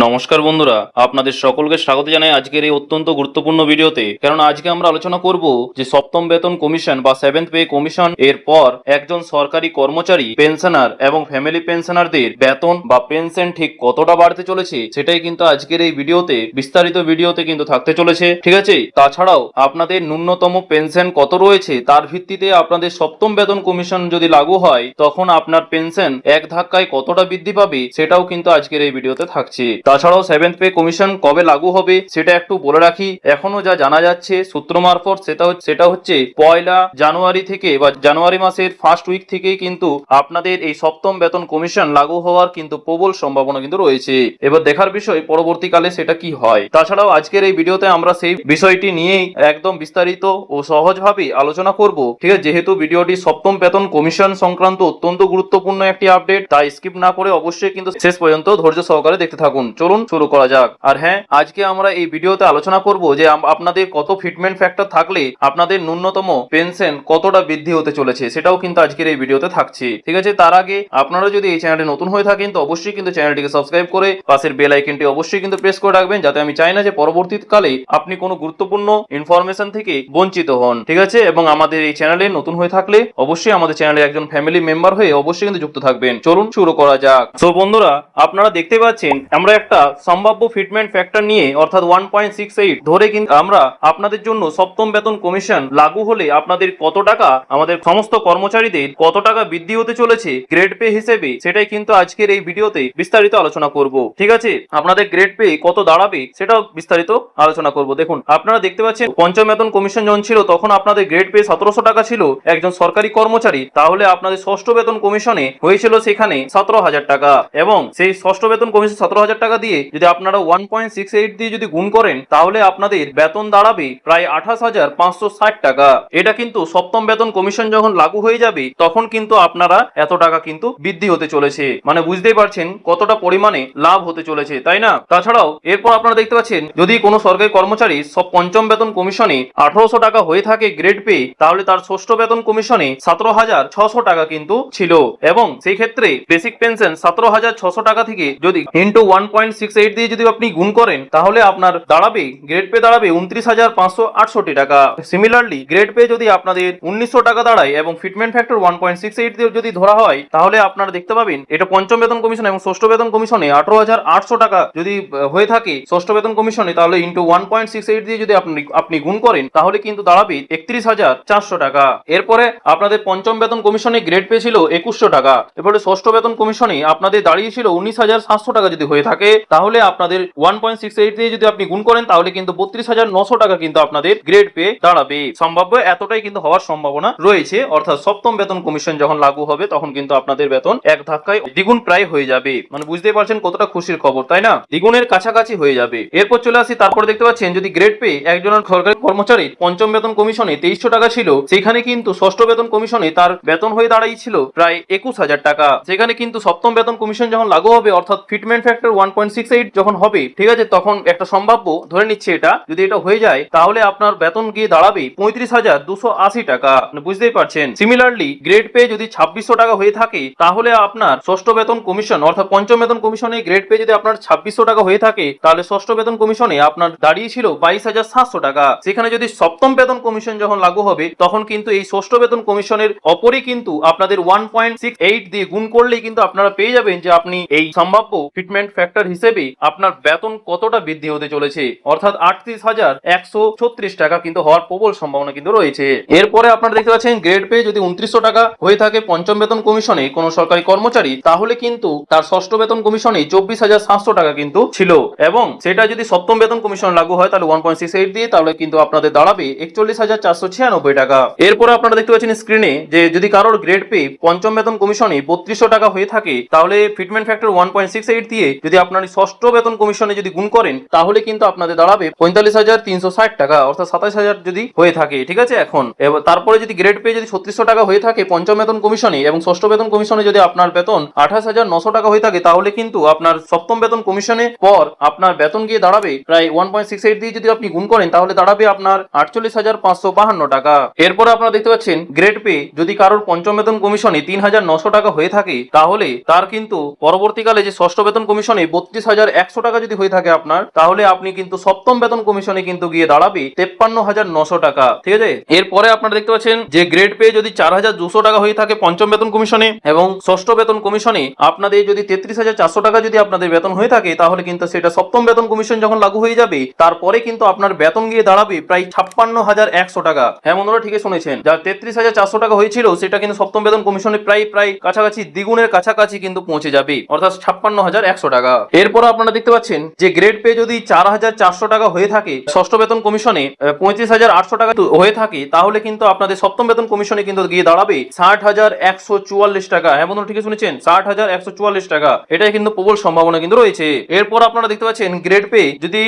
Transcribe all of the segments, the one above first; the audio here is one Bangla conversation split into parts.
নমস্কার বন্ধুরা, আপনাদের সকলকে স্বাগত জানাই আজকের এই অত্যন্ত গুরুত্বপূর্ণ ভিডিওতে। কারণ আজকে আমরা আলোচনা করব যে সপ্তম বেতন কমিশন বা সেভেন্থ পে কমিশন এর পর একজন সরকারি কর্মচারী, পেনশনার এবং ফ্যামিলি পেনশনারদের বেতন বা পেনশন ঠিক কতটা বাড়তে চলেছে সেটাই কিন্তু আজকের এই ভিডিওতে বিস্তারিত ভিডিওতে কিন্তু থাকতে চলেছে, ঠিক আছে। তাছাড়াও আপনাদের ন্যূনতম পেনশন কত রয়েছে তার ভিত্তিতে আপনাদের সপ্তম বেতন কমিশন যদি লাগু হয় তখন আপনার পেনশন এক ধাক্কায় কতটা বৃদ্ধি পাবে সেটাও কিন্তু আজকের এই ভিডিওতে থাকছে। তাছাড়াও সেভেন্থ পে কমিশন কবে লাগু হবে সেটা একটু বলে রাখি। এখনো যা জানা যাচ্ছে সূত্র মারফত সেটা হচ্ছে 1 জানুয়ারি থেকে বা জানুয়ারি মাসের ফার্স্ট উইক থেকে কিন্তু আপনাদের এই সপ্তম বেতন কমিশন লাগু হওয়ার কিন্তু প্রবল সম্ভাবনা কিন্তু রয়েছে। এবার দেখার বিষয় পরবর্তীকালে সেটা কি হয়। তাছাড়াও আজকের এই ভিডিওতে আমরা সেই বিষয়টি নিয়েই একদম বিস্তারিত ও সহজভাবে আলোচনা করব, ঠিক আছে। যেহেতু ভিডিওটি সপ্তম বেতন কমিশন সংক্রান্ত অত্যন্ত গুরুত্বপূর্ণ একটি আপডেট, তাই স্কিপ না করে অবশ্যই কিন্তু শেষ পর্যন্ত ধৈর্য সহকারে দেখতে থাকুন। চলুন শুরু করা যাক। আর হ্যাঁ, আজকে আমরা এই ভিডিওতে আলোচনা করব যে আপনাদের কত ফিটমেন্ট ফ্যাক্টর থাকলে আপনাদের ন্যূনতম পেনশন কতটা বৃদ্ধি হতে চলেছে সেটাও কিন্তু আজকের এই ভিডিওতে থাকছে, ঠিক আছে। তার আগে আপনারা যদি এই চ্যানেলে নতুন হয়ে থাকেন তো অবশ্যই কিন্তু চ্যানেলটিকে সাবস্ক্রাইব করে পাশের বেল আইকনটি অবশ্যই কিন্তু প্রেস করে রাখবেন, যাতে আমি চাই না যে পরবর্তীকালে আপনি কোনো গুরুত্বপূর্ণ ইনফরমেশন থেকে বঞ্চিত হন, ঠিক আছে। এবং আমাদের এই চ্যানেলে নতুন হয়ে থাকলে অবশ্যই আমাদের চ্যানেলে একজন ফ্যামিলি মেম্বার হয়ে অবশ্যই কিন্তু যুক্ত থাকবেন। চলুন শুরু করা যাক। তো বন্ধুরা, আপনারা দেখতে পাচ্ছেন আমরা একটা সম্ভাব্য ফিটমেন্ট ফ্যাক্টর নিয়ে অর্থাৎ 1.68 ধরে কিন্তু আমরা আপনাদের জন্য সপ্তম বেতন কমিশন লাগু হলে আপনাদের কত টাকা, আমাদের সমস্ত কর্মচারীদের কত টাকা বৃদ্ধি হতে চলেছে গ্রেড পে হিসেবে সেটাই কিন্তু আজকের এই ভিডিওতে বিস্তারিত আলোচনা করব, ঠিক আছে। আপনাদের গ্রেড পে কত দাঁড়াবে সেটাও বিস্তারিত আলোচনা করব। দেখুন, আপনারা দেখতে পাচ্ছেন পঞ্চম বেতন কমিশন যখন ছিল তখন আপনাদের গ্রেড পে 1700 টাকা ছিল একজন সরকারি কর্মচারী, তাহলে আপনাদের ষষ্ঠ বেতন কমিশনে হয়েছিল সেখানে 17,000 টাকা। এবং সেই ষষ্ঠ বেতন কমিশন 17,000 টাকা দিয়ে যদি আপনারা 1.68 দিয়ে যদি গুণ করেন তাহলে আপনাদের বেতন দাঁড়াবে প্রায় 28,560 টাকা। এটা কিন্তু সপ্তম বেতন কমিশন যখন লাগু হয়ে যাবে তখন কিন্তু আপনারা এত টাকা কিন্তু বৃদ্ধি হতে চলেছে, মানে বুঝতেই পারছেন কতটা পরিমাণে লাভ হতে চলেছে, তাই না। তাছাড়াও এরপর আপনারা দেখতে পাচ্ছেন যদি কোনো সরকারি কর্মচারী সব পঞ্চম বেতন কমিশনে 1800 টাকা হয়ে থাকে গ্রেড পে, তাহলে তার ষষ্ঠ বেতন কমিশনে 17,600 টাকা কিন্তু ছিল। এবং সেই ক্ষেত্রে বেসিক পেনশন 17,600 টাকা থেকে যদি ইন্টু 1.68 দিয়ে যদি আপনি গুণ করেন তাহলে আপনার দাঁড়াবে গ্রেড পে দাঁড়াবে 29,568 টাকা। সিমিলারলি গ্রেড পে যদি আপনাদের 1900 টাকা দাঁড়ায় এবং ফিটমেন্ট ফ্যাক্টর 1.68 দিয়ে যদি ধরা হয় তাহলে আপনারা দেখতে পাবেন এটা পঞ্চম বেতন কমিশন এবং ষষ্ঠ বেতন কমিশনে 18,800 টাকা যদি হয়ে থাকে ষষ্ঠ বেতন কমিশনে, তাহলে ইন্টু 1.68 দিয়ে যদি আপনি গুণ করেন তাহলে কিন্তু দাঁড়াবে 31,400 টাকা। এরপরে আপনাদের পঞ্চম বেতন কমিশনে গ্রেড পে ছিল 2100 টাকা, এরপরে ষষ্ঠ বেতন কমিশনে আপনাদের দাঁড়িয়েছিল 19,700 টাকা যদি হয়ে থাকে তাহলে আপনাদের 1.68 দিয়ে যদি আপনি গুণ করেন তাহলে কিন্তু 32,900 টাকা কিন্তু আপনাদের গ্রেড পে দাঁড়াবে। সম্ভাব্য এতটাই কিন্তু হওয়ার সম্ভাবনা রয়েছে, অর্থাৎ সপ্তম বেতন কমিশন যখন লাগু হবে তখন কিন্তু আপনাদের বেতন এক ধাক্কায় দ্বিগুণ প্রায় হয়ে যাবে, মানে বুঝতেই পারছেন কতটা খুশির খবর, তাই না। দ্বিগুণের কাছাকাছি হয়ে যাবে। এরপর চলে আসি, তারপরে দেখতে পাচ্ছেন যদি গ্রেড পে একজন সরকারি কর্মচারী পঞ্চম বেতন কমিশনে 2300 টাকা ছিল, সেখানে কিন্তু ষষ্ঠ বেতন কমিশনে তার বেতন হয়ে দাঁড়িয়েছিল প্রায় 21,000 টাকা। সেখানে কিন্তু সপ্তম বেতন কমিশন যখন লাগু হবে অর্থাৎ ফিটমেন্ট ফ্যাক্টর 1.68 যখন হবে, ঠিক আছে, তখন একটা সম্ভাব্য ধরে নিচ্ছে এটা যদি এটা হয়ে যায় তাহলে আপনার বেতন গিয়ে দাঁড়াবে 35,280 টাকা, বুঝতেই পারছেন। সিমিলারলি গ্রেড পে যদি 2600 টাকা হয়ে থাকে তাহলে আপনার ষষ্ঠ বেতন কমিশন অর্থাৎ পঞ্চম বেতন কমিশনে গ্রেড পে যদি আপনার 2600 টাকা হয়ে থাকে তাহলে ষষ্ঠ বেতন কমিশনে আপনার দাঁড়িয়েছিল 22,700 টাকা। সেখানে যদি সপ্তম বেতন কমিশন যখন লাগু হবে তখন কিন্তু এই ষষ্ঠ বেতন কমিশনের অপরই কিন্তু আপনাদের 1.68 দিয়ে গুণ করলেই কিন্তু আপনারা পেয়ে যাবেন যে আপনি এই সম্ভাব্য ফিটমেন্ট ফ্যাক্টর হিসেবে আপনার বেতন কতটা বৃদ্ধি হতে চলেছে, অর্থাৎ 38,136 টাকা কিন্তু হওয়ার প্রবল সম্ভাবনা কিন্তু রয়েছে। এরপরে আপনারা দেখতে পাচ্ছেন গ্রেড পে যদি 2900 টাকা হয়ে থাকে পঞ্চম বেতন কমিশনে কোন সরকারি কর্মচারী, তাহলে কিন্তু তার ষষ্ঠ বেতন কমিশনে 24,700 টাকা কিন্তু ছিল। এবং সেটা যদি সপ্তম বেতন কমিশন লাগু হয় তাহলে 1.68 দিয়ে তাহলে কিন্তু আপনাদের দাঁড়াবে 41,496 টাকা। এরপরে আপনারা দেখতে পাচ্ছেন স্ক্রিনে যে যদি কারোর গ্রেড পে পঞ্চম বেতন কমিশনে 3200 টাকা হয়ে থাকে তাহলে ফিটমেন্ট ফ্যাক্টর 1.68 দিয়ে যদি আপনার ষষ্ঠ বেতন কমিশনে যদি গুণ করেন তাহলে কিন্তু আপনাদের দাঁড়াবে 45,360 টাকা, অর্থাৎ 27,000 যদি হয়ে থাকে, ঠিক আছে। এখন তারপরে যদি গ্রেড পে যদি 3600 টাকা হয়ে থাকে পঞ্চম বেতন কমিশনে এবং ষষ্ঠ বেতন কমিশনে যদি আপনার বেতন 28,900 টাকা হয়ে থাকে তাহলে কিন্তু আপনার সপ্তম বেতন কমিশনে পর আপনার বেতন গিয়ে দাঁড়াবে প্রায় 1.68 দিয়ে যদি আপনি গুণ করেন তাহলে দাঁড়াবে আপনার 48,552 টাকা। এরপরে আপনারা দেখতে পাচ্ছেন গ্রেড পে যদি কারোর পঞ্চম বেতন কমিশনে 3,900 টাকা হয়ে থাকে তাহলে তার কিন্তু পরবর্তীকালে যে ষষ্ঠ বেতন কমিশনে 32,100 টাকা যদি হয়ে থাকে আপনার, তাহলে আপনি কিন্তু সপ্তম বেতন কমিশনে কিন্তু গিয়ে দাঁড়াবে 53,900 টাকা। ঠিক আছে, এরপরে আপনারা দেখতে পাচ্ছেন যে গ্রেড পে যদি 4,200 টাকা হয়ে থাকে পঞ্চম বেতন কমিশনে এবং ষষ্ঠ বেতন কমিশনে আপনাদের যদি 33,400 টাকা যদি আপনাদের বেতন হয়ে থাকে, তাহলে কিন্তু সেটা সপ্তম বেতন কমিশন যখন লাগু হয়ে যাবে তারপরে কিন্তু আপনার বেতন গিয়ে দাঁড়াবে প্রায় 56,100 টাকা। হ্যাঁ বন্ধুরা, ঠিকই শুনেছেন, যার 33,400 টাকা হয়েছিল সেটা কিন্তু সপ্তম বেতন কমিশনে প্রায় কাছাকাছি দ্বিগুণের কাছাকাছি কিন্তু পৌঁছে যাবে, অর্থাৎ 56,100 টাকা। এরপর আপনারা দেখতে পাচ্ছেন যে গ্রেড পে যদি 4,400 টাকা হয়ে থাকে ষষ্ঠ বেতন কমিশনে 35,800 টাকা হয়ে থাকে, তাহলে কিন্তু আপনাদের সপ্তম বেতন কমিশনে কিন্তু গিয়ে দাঁড়াবে 60,144 টাকা। হ্যাঁ বন্ধুরা, ঠিকই শুনেছেন, 60,144 টাকা। এটাই কিন্তু প্রবল সম্ভাবনা কিন্তু রয়েছে। এরপর আপনারা দেখতে পাচ্ছেন গ্রেড পে যদি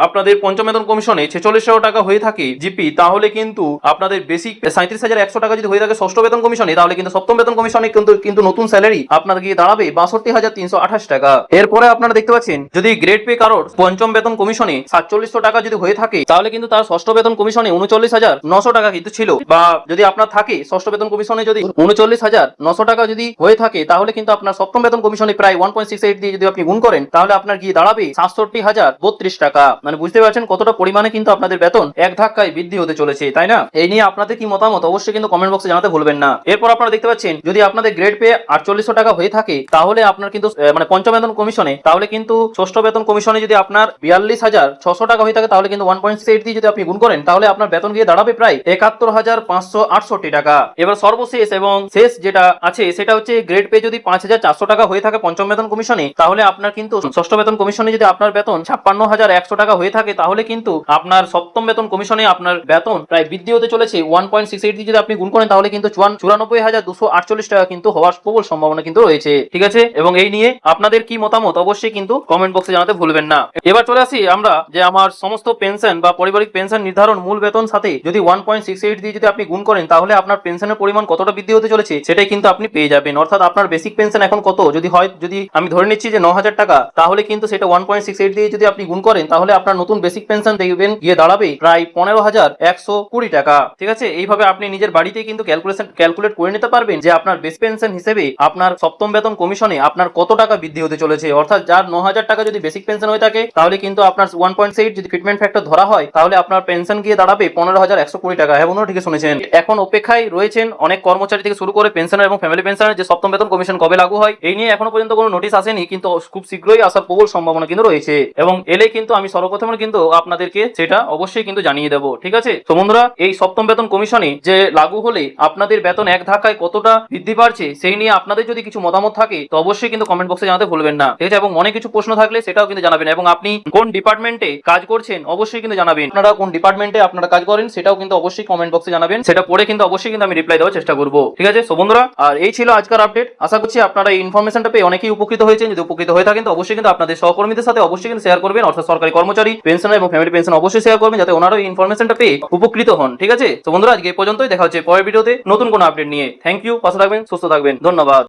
আপনাদের পঞ্চম বেতন কমিশনে 46,000 টাকা হয়ে থাকে জিপি, তাহলে কিন্তু আপনাদের বেসিক 37,100 টাকা যদি হয়ে থাকে ষষ্ঠ বেতন কমিশনে, তাহলে কিন্তু সপ্তম বেতন কমিশনে কিন্তু নতুন স্যালারি আপনার গিয়ে দাঁড়াবে 62,328 টাকা। এরপরে আপনারা দেখতে পাচ্ছেন যদি গ্রেড পে কারোর পঞ্চম বেতন কমিশনে 4700 টাকা যদি হয়ে থাকে, তাহলে কিন্তু তার ষষ্ঠ বেতন কমিশনে 39,900 টাকা কিন্তু ছিল, বা যদি আপনার থাকে ষষ্ঠ বেতন কমিশনে যদি 39,900 টাকা যদি হয়ে থাকে, তাহলে কিন্তু আপনার সপ্তম বেতন কমিশনে প্রায় 1.68 দিয়ে যদি আপনি গুণ করেন, তাহলে আপনার গিয়ে দাঁড়াবে 67,032 টাকা। মানে বুঝতে পারছেন কতটা পরিমাণে কিন্তু আপনাদের বেতন এক ধাক্কায় বৃদ্ধি হতে চলেছে, তাই না? এই নিয়ে আপনাদের কি মতামত অবশ্যই কিন্তু কমেন্ট বক্সে জানাতে ভুলবেন না। এরপর আপনারা দেখতে পাচ্ছেন যদি আপনাদের গ্রেড পে 4800 টাকা হয়ে থাকে, তাহলে আপনার কিন্তু মানে পঞ্চম বেতন কমিশনে, তাহলে কিন্তু ষষ্ঠ বেতন কমিশনে যদি আপনার 42,600 টাকা হয়ে থাকে, তাহলে কিন্তু 1.68 দিয়ে যদি আপনি গুণ করেন, তাহলে আপনার বেতন গিয়ে দাঁড়াবে প্রায় 71,568 টাকা। এবার সর্বশেষ এবং শেষ যেটা আছে সেটা হচ্ছে গ্রেড পে যদি 5,400 টাকা হয়ে থাকে পঞ্চম বেতন কমিশনে, তাহলে আপনার কিন্তু ষষ্ঠ বেতন কমিশনে যদি আপনার বেতন 56,100 টাকা হয়ে থাকে, তাহলে কিন্তু আপনার সপ্তম বেতন কমিশনে আপনার বেতন প্রায় বৃদ্ধি হতে চলেছে 1.68 দিয়ে যদি আপনি গুণ করেন, তাহলে কিন্তু 94,248 টাকা কিন্তু হওয়ার প্রবল সম্ভাবনা কিন্তু রয়েছে। ঠিক আছে, এবং এই নিয়ে আপনাদের কি মতামত অবশ্যই কিন্তু কমেন্ট বক্সে জানাতে ভুলবেন না। এবার চলে আসি আমরা যে আমার সমস্ত পেনশন বা পারিবারিক পেনশন নির্ধারণ মূল বেতন সাথে যদি 1.68 দিয়ে যদি আপনি গুণ করেন, তাহলে আপনার পেনশনের পরিমাণ কতটা বৃদ্ধি হতে চলেছে সেটাই কিন্তু আপনি পেয়ে যাবেন। অর্থাৎ আপনার বেসিক পেনশন এখন কত যদি আমি ধরে নিচ্ছি যে 9,000 টাকা, তাহলে কিন্তু সেটা 1.68 দিয়ে যদি আপনি গুণ করেন, তাহলে আপনার নতুন বেসিক পেনশন দেখবেন গিয়ে দাঁড়াবে প্রায় 15,120 টাকা। ঠিক আছে, এইভাবে আপনি নিজের বাড়িতে কিন্তু ক্যালকুলেট করে নিতে পারবেন যে আপনার বেসিক পেনশন হিসেবে আপনার সপ্তম বেতন কমিশনে আপনার কত টাকা বৃদ্ধি হতে চলেছে। অর্থাৎ যার 9,000 টাকা যদি বেসিক পেনশন হয়ে থাকে, তাহলে কিন্তু আপনার 1.8 যদি ফিটমেন্ট ফ্যাক্টর ধরা হয়, তাহলে আপনার পেনশন গিয়ে দাঁড়াবে 15,120 টাকা। হ্যাঁ বন্ধুরা, ঠিক শুনেছেন। এখন অপেক্ষায় রয়েছেন অনেক কর্মচারী থেকে শুরু করে পেনশনার এবং ফ্যামিলি পেনশনার যে সপ্তম বেতন কমিশন কবে লাগু হয়, এই নিয়ে এখনো পর্যন্ত কোনো নোটিশ আসেনি, কিন্তু খুব শীঘ্রই আসার প্রবল সম্ভাবনা কিন্তু রয়েছে। এবং এলে কিন্তু আমি সর্বপ্রথমে কিন্তু আপনাদেরকে সেটা অবশ্যই কিন্তু জানিয়ে দেবো। ঠিক আছে, তো বন্ধুরা, এই সপ্তম বেতন কমিশনে যে লাগু হলে আপনাদের বেতন এক ধাক্কায় কতটা বৃদ্ধি পাচ্ছে সেই নিয়ে আপনাদের যদি কিছু মতামত থাকে, তো অবশ্যই কিন্তু কমেন্ট বক্সে জানাতে ভুলবেন না। ঠিক আছে, এবং অনেক কিছু প্রশ্ন থাকলে সেটাও কিন্তু জানাবেন, এবং আপনি কোন ডিপার্টমেন্টে কাজ করছেন অবশ্যই কিন্তু জানাবেন। আপনারা কোন ডিপার্টমেন্টে আপনারা কাজ করেন সেটাও কিন্তু অবশ্যই কমেন্ট বক্সে জানাবেন, সেটা পড়ে কিন্তু অবশ্যই কিন্তু আমি রিপ্লাই দেওয়ার চেষ্টা করবো। ঠিক আছে, তো বন্ধুরা, আর এই ছিল আজকের আপডেট। আশা করছি আপনারা এই ইনফরমেশনটা পেয়ে অনেকেই উপকৃত হয়েছেন। যদি উপকৃত হয়ে থাকেন, তো অবশ্যই কিন্তু আপনাদের সহকর্মীদের সাথে অবশ্যই কিন্তু শেয়ার করবেন, অর্থাৎ সরকারি কর্মচারী, পেনশনার এবং ফ্যামিলি পেনশন অবশ্যই শেয়ার করবেন, যাতে ওনারা এই ইনফরমেশনটা পেয়ে উপকৃত হন। ঠিক আছে, তো বন্ধুরা, আজকে এই পর্যন্তই। দেখা হচ্ছে পরের ভিডিওতে নতুন কোনো আপডেট নিয়ে। থ্যাংক ইউ, পাশে থাকবেন, সুস্থ থাকবেন, ধন্যবাদ।